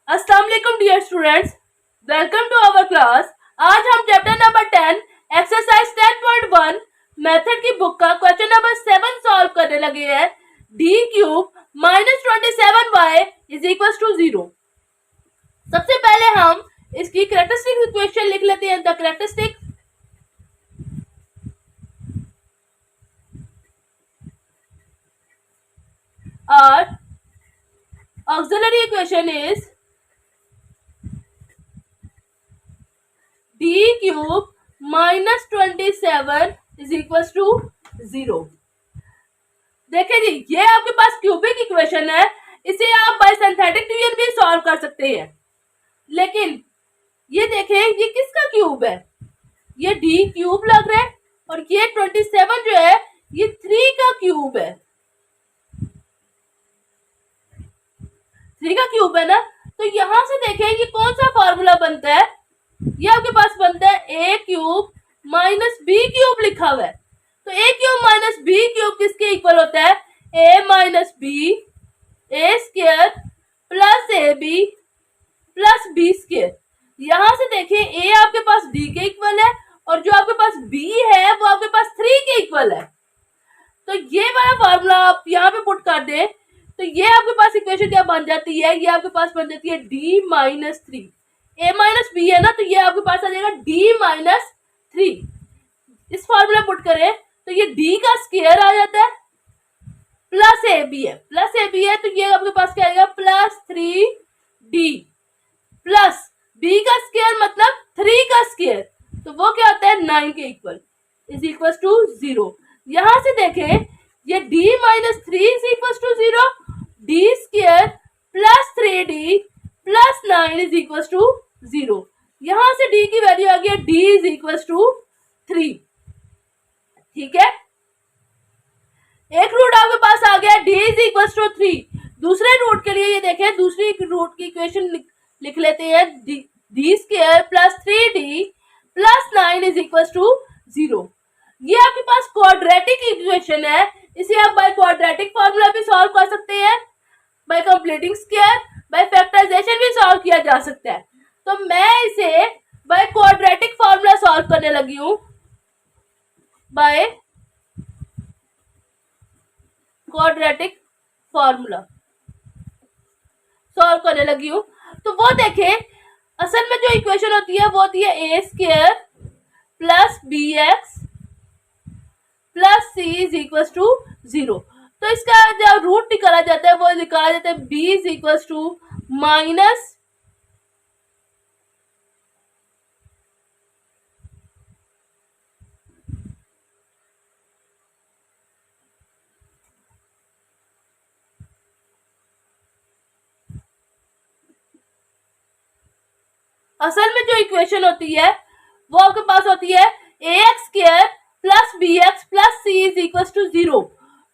अस्सलाम वालेकुम dear students, welcome to our class. आज हम चैप्टर नंबर 10 एक्सरसाइज 10.1 मेथड की बुक का क्वेश्चन नंबर 7 सॉल्व करने लगे हैं। D cube minus 27y is equal to 0। सबसे पहले हम इसकी कैरेक्टरिस्टिक इक्वेशन लिख लेते हैं। द कैरेक्टरिस्टिक और auxiliary equation is d cube minus 27 is equal to 0। देखिए जी, ये आपके पास क्यूबिक इक्वेशन है। इसे आप बाय सिंथेटिक डिवीजन भी सॉल्व कर सकते हैं, लेकिन ये देखें ये किसका क्यूब है? ये d क्यूब लग रहा है और ये 27 जो है ये 3 का क्यूब है। 3 का क्यूब है ना, तो यहां से देखें ये कौन सा फॉर्मूला बनता है। ये आपके पास बनता है a cube minus b cube लिखा हुआ है। तो a cube minus b cube किसके इक्वल होता है? a minus b a square plus a b plus b square. यहां से देखिए a आपके पास d के इक्वल है और जो आपके पास b है वो आपके पास 3 के इक्वल है। तो ये वाला फॉर्मूला आप यहाँ पे पुट कर दें तो ये आपके पास इक्वेशन क्या बन जाती है? ये आपके पास बन जाती है d minus 3। a minus b है ना, तो ये आपके पास आ जाएगा d माइनस 3। इस फॉर्मूला पुट करें तो ये d का स्क्वायर आ जाता है प्लस ए बी है, प्लस ए बी है तो ये आपके पास क्या आएगा? प्लस 3d प्लस b का स्क्वायर मतलब 3 का स्क्वायर, तो वो क्या होता है? 9 के इक्वल इज इक्वल टू 0। यहां से देखें ये d minus 3 is equal to 0, d square plus 3d plus 9 is equal to 0। यहां से d की वैल्यू आ गई d इज इक्वल टू 3। ठीक है, एक रूट आपके पास आ गया d इज इक्वल टू 3। दूसरे रूट के लिए ये देखें, दूसरी रूट की इक्वेशन लिख लेते हैं d square plus 3d plus 9 is equal to 0। ये आपके पास क्वाड्रेटिक इक्वेशन है। इसे आप बाय क्वाड्रेटिक फॉर्मूला भी सॉल्व कर सकते हैं, by completing square, by factorisation भी सॉल्व किया जा सकता है। तो मैं इसे बाय क्वाड्रेटिक फॉर्मूला सॉल्व करने लगी हूं, बाय क्वाड्रेटिक फॉर्मूला सॉल्व करने लगी हूं। तो वो देखें, असल में जो इक्वेशन होती है वो होती है A square plus B X plus C is equal to 0। तो इसका जब रूट निकाला जाता है वो निकाला जाता है b is equal to minus असल में जो इक्वेशन होती है वो आपके पास होती है A X square plus B X plus C is equal to 0।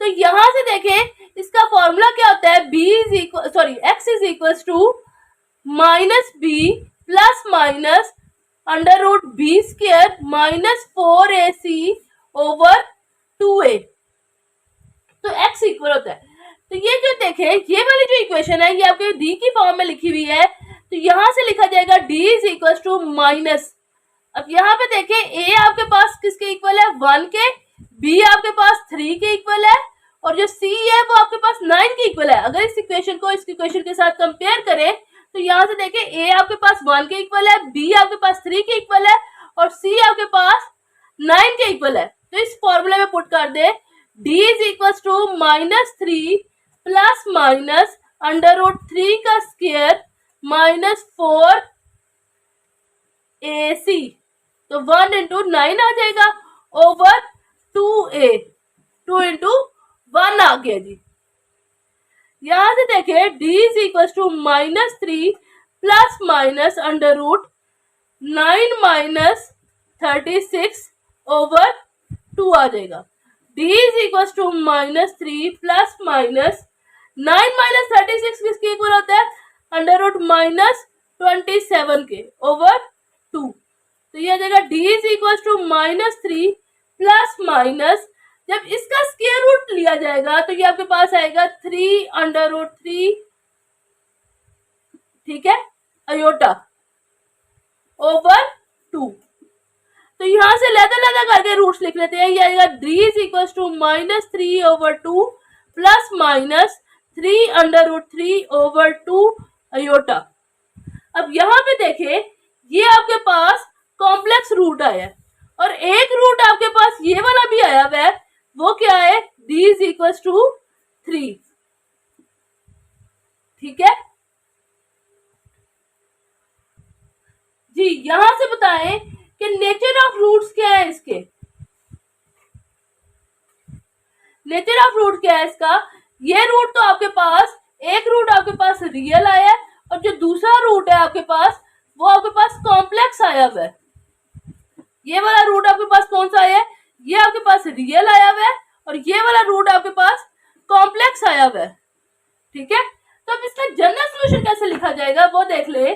तो यहां से देखें इसका फॉर्मूला क्या होता है? b is equal x is equal to minus b plus minus under root b square minus 4ac over 2a। तो x equal होता है। तो ये जो देखें ये वाली जो इक्वेशन है ये आपके d की फॉर्म में लिखी हुई है, तो यहां से लिखा जाएगा d is equal to minus. अब यहाँ पे देखें a आपके पास किसके इक्वल है? 1 के, b आपके पास 3 के इक्वल है और जो c है वो आपके पास 9 के इक्वल है। अगर इस इक्वेशन को इस इक्वेशन के साथ कंपेयर करें तो यहाँ से देखें a आपके पास 1 के इक्वल है, b आपके पास 3 के इक्वल है और c आपके पास 9 के इक्वल है। तो इस फॉर्मूले में पुट कर दे d is equal to minus 3 plus minus under root 3 का स्क्वायर माइनस 4ac, तो 1 इंटू 9 आ जाएगा ओवर 2a, 2 इंटू 1 आ गया जी। यहां से देखें d is equal to minus 3 plus minus under root 9 minus 36 over 2 आ जाएगा। d is equal to minus 3 plus minus 9 minus 36 किसके इक्वल होता है? अंडर रूट माइनस 27 के ओवर 2। तो ये आ जाएगा d is equal to minus 3 plus minus, जब इसका स्क्वायर रूट लिया जाएगा तो ये आपके पास आएगा 3 अंडर रूट 3। ठीक है, अयोटा ओवर 2। तो यहां से लहदा करके रूट्स लिख लेते हैं। ये आएगा d is equal to -3/2 plus minus 3√3/2 iota. अब यहाँ पे देखें, ये आपके पास कॉम्प्लेक्स रूट आया है और एक रूट आपके पास ये वाला भी आया हुआ है, वो क्या है, d इज इक्वल टू 3। ठीक है जी, यहां से बताएं कि नेचर ऑफ रूट्स क्या है इसके। नेचर ऑफ रूट क्या है इसका, ये रूट तो आपके पास, एक रूट आपके पास रियल आया है और जो दूसरा रूट है आपके पास, वो आपके पास कॉम्प्लेक्स आया हुआ है। ये वाला रूट आपके पास कौन सा आया है, ये आपके पास रियल आया हुआ है और ये वाला रूट आपके पास कॉम्प्लेक्स आया हुआ है। ठीक है, तो अब इसका जनरल सॉल्यूशन कैसे लिखा जाएगा वो देख ले।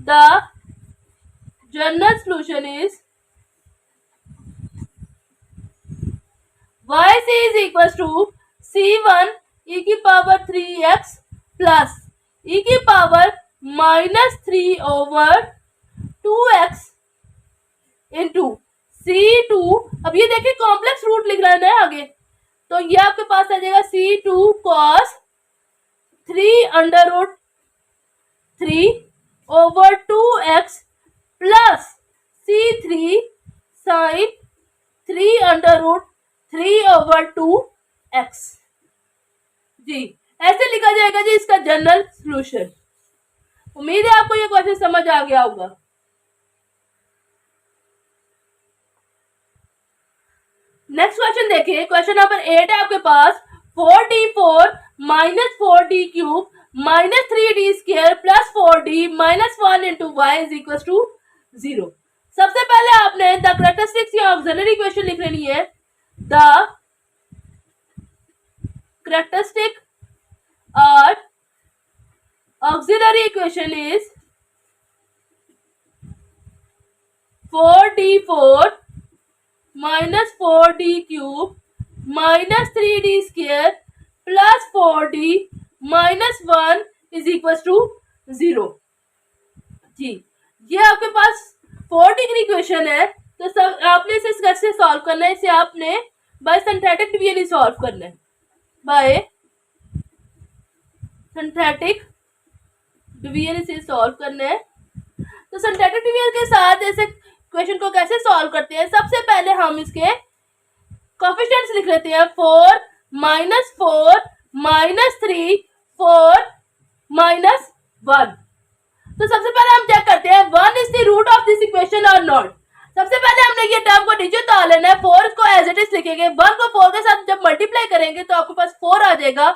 The general solution is yc is equals to c1 e की पावर 3x प्लस e की पावर -3/2x इंटू c2। अब ये देखिए कॉम्प्लेक्स रूट लिख रहा है ना आगे, तो ये आपके पास आ जाएगा c2 cos 3/3/2x plus c3 sin 3/3/2x। जी, ऐसे लिखा जाएगा जी इसका जनरल सॉल्यूशन। उम्मीद है आपको ये क्वेश्चन समझ आ गया होगा। नेक्स्ट क्वेश्चन देखिए, क्वेश्चन नंबर 8 है आपके पास, 4d4 minus 4d cube minus 3d square plus 4d minus 1 into y is equal to 0। सबसे पहले आपने द कैरेक्टरिस्टिक्स या ऑक्सिलरी इक्वेशन लिख लेनी है। द कैरेक्टरिस्टिक और auxiliary equation is 4d4 minus 4d cube minus 3d square plus 4d minus 1 is equal to 0। जी, ये आपके पास 4 डिग्री इक्वेशन है, तो सब आपने इसे कैसे सॉल्व करना है, इसे आपने बाय सिंथेटिक डिवीजन सॉल्व करना है। बाय सिंथेटिक डिवीजन इसे सॉल्व करना है। तो सिंथेटिक डिवीजन के साथ ऐसे क्वेश्चन को कैसे सॉल्व करते हैं, सबसे पहले हम इसके कोएफिशिएंट्स लिख लेते हैं। 4 माइनस 4 माइनस 3 4 माइनस 1। तो सबसे पहले हम चेक करते हैं 1 is the root of this equation और नॉट। सबसे पहले हमने ये टर्म को नीचे उतार लेना है, 4 को एज इट इज लिखेंगे, 1 को 4 के साथ जब मल्टीप्लाई करेंगे तो आपके पास 4 आ जाएगा।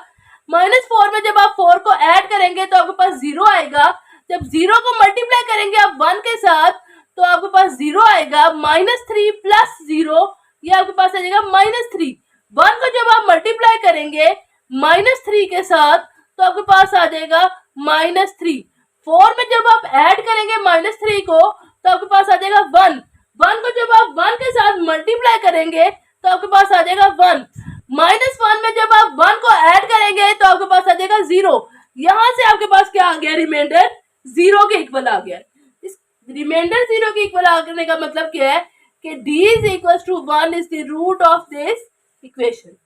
-4 में जब आप 4 को ऐड करेंगे तो आपके पास 0 आएगा। जब 0 को मल्टीप्लाई करेंगे आप 1 के साथ तो आपके पास 0 आएगा। -3 प्लस 0 ये आपके पास आ जाएगा -3। 1 को जब आप मल्टीप्लाई करेंगे -3 के साथ तो आपके पास आ जाएगा -3। 4 में जब आप ऐड करेंगे -3 को तो आपके पास आ जाएगा 1। 1 को जब आप 1 के साथ मल्टीप्लाई करेंगे तो आपके पास आ जाएगा 1। -1 में जब आप 1 को ऐड करेंगे तो आपके पास आ जाएगा 0। यहां से आपके पास क्या आ गया, रिमाइंडर 0 के इक्वल आ गया। इस रिमाइंडर 0 के इक्वल आने का मतलब क्या है कि d is equal to 1 is the root of this equation.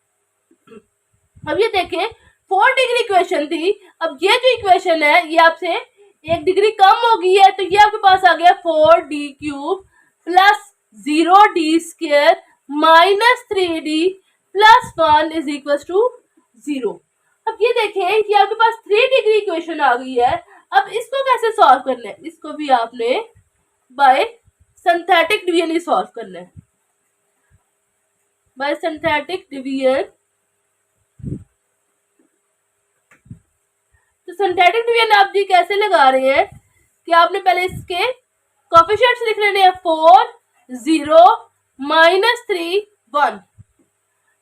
अब ये देखें 4 डिग्री इक्वेशन थी, अब ये जो इक्वेशन है ये आपसे 1 डिग्री कम हो गई है, तो ये आपके पास आ गया 4d cube plus 0d square minus 3d plus 1 is equal to 0। अब ये देखें ये आपके पास 3 डिग्री इक्वेशन आ गई है। अब इसको कैसे सॉल्व करना है, इसको भी आपने बाय सिंथेटिक डिवीजन ही सॉल्व करना है। बाय सिंथेटिक डिवीजन, तो सिंथेटिक डिवीजन आप जी कैसे लगा रहे हैं कि आपने पहले इसके कोएफिशिएंट्स लिख लेने हैं 4 0 -3 1।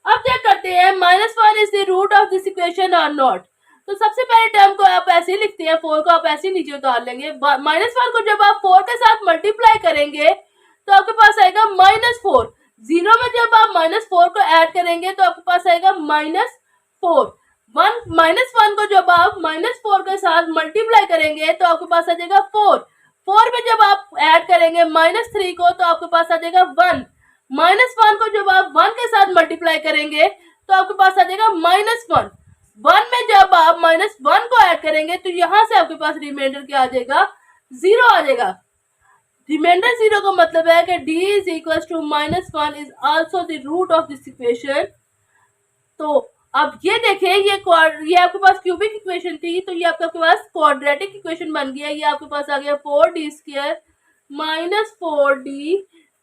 अब क्या करते हैं, -1 is the root of this equation और नॉट। तो सबसे पहले टर्म को आप ऐसे ही लिखते हैं, 4 को आप ऐसे ही नीचे उतार लेंगे। -1 को जब आप 4 के साथ मल्टीप्लाई करेंगे तो आपके पास आएगा -4। 0 में जब आप -4 को ऐड करेंगे तो आपके पास आएगा -1। 4। -1 को जब आप -4 के साथ मल्टीप्लाई करेंगे तो आपके पास आ जाएगा 4। 4 में जब आप ऐड करेंगे -3 को तो आपके पास आ जाएगा 1। -1 को जब आप 1 के साथ मल्टीप्लाई करेंगे तो आपके पास आ जाएगा -1। 1 में जब आप -1 को ऐड करेंगे तो यहाँ से आपके पास रिमाइंडर क्या आ जाएगा, 0 आ जाएगा। रिमाइंडर 0 का मतलब है कि d is equal to -1 is also the root of this equation. तो अब ये देखें, ये आपके पास क्यूबिक इक्वेशन थी, तो ये आपके पास क्वाड्रेटिक इक्वेशन बन गया। ये आपके पास आ गया 4d² - 4d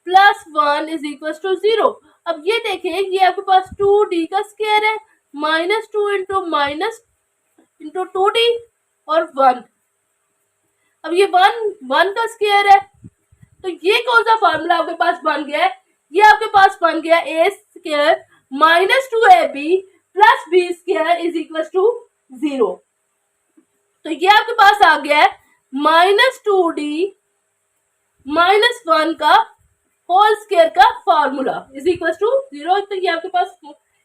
plus 1 is equal to 0। अब ये देखें, ये आपके पास 2d का स्क्वायर है, -2 इंटू 2d और 1। अब ये 1 का स्क्वायर है, तो ये कौन सा फॉर्मूला आपके पास बन गया है? ये आपके पास बन गया a² - 2ab plus b² is equal to 0। तो ये आपके पास आ गया है -2d - 1 का होल स्क्वायर का फॉर्मूला इज इक्वल टू 0। तो ये आपके पास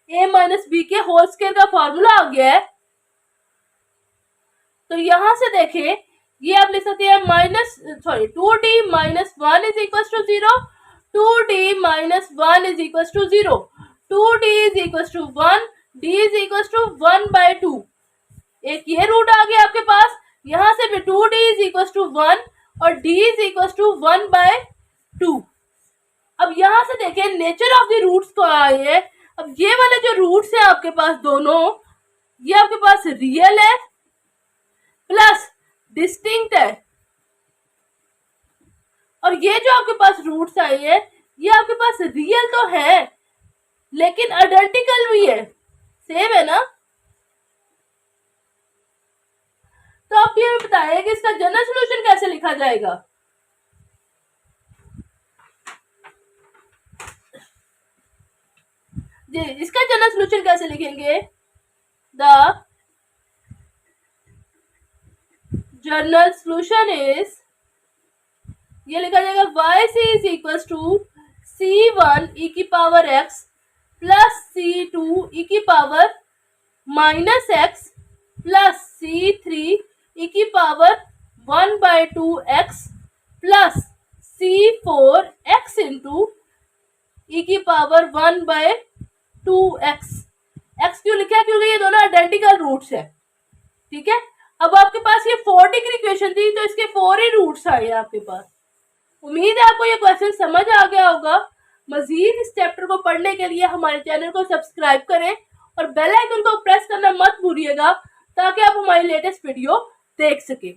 a - b के होल स्क्वायर का फॉर्मूला आ गया है। तो यहां से देखें, ये आप लिख सकते हैं 2d - 1 is equal to 0, 2d - 1 is equal to 0, 2d is equal to 1, d is equal to 1/2। एक ये रूट आ गया आपके पास, यहां से भी 2d इज इक्वल टू 1 और d इज इक्वल टू 1/2। अब यहां से देखें, नेचर ऑफ द रूट्स को आए हैं। अब ये वाले जो रूट्स हैं आपके पास दोनों, ये आपके पास रियल है प्लस डिस्टिंक्ट है, और ये जो आपके पास रूट्स आए हैं ये आपके पास रियल तो है लेकिन आइडेंटिकल भी है, सेम है ना। तो आप ये बताइए कि इसका जनरल सॉल्यूशन कैसे लिखा जाएगा। जी, इसका जनरल सॉल्यूशन कैसे लिखेंगे? द जनरल सॉल्यूशन इज, ये लिखा जाएगा yc is equal to c1 e की power x plus c2 e की power -x plus c3 e की power 1/2x plus c4 x into e की पावर 1/2x। x क्यों लिखा है? क्योंकि ये दोनों आइडेंटिकल रूट्स है। ठीक है, अब आपके पास ये 4 डिग्री इक्वेशन थी तो इसके 4 ही रूट्स आए आपके पास। उम्मीद है आपको ये क्वेश्चन समझ आ गया होगा। मजीद इस चैप्टर को पढ़ने के लिए हमारे चैनल को सब्सक्राइब करें और बेल आइकन को प्रेस करना मत भूलिएगा ताकि आप हमारी लेटेस्ट वीडियो देख सकें।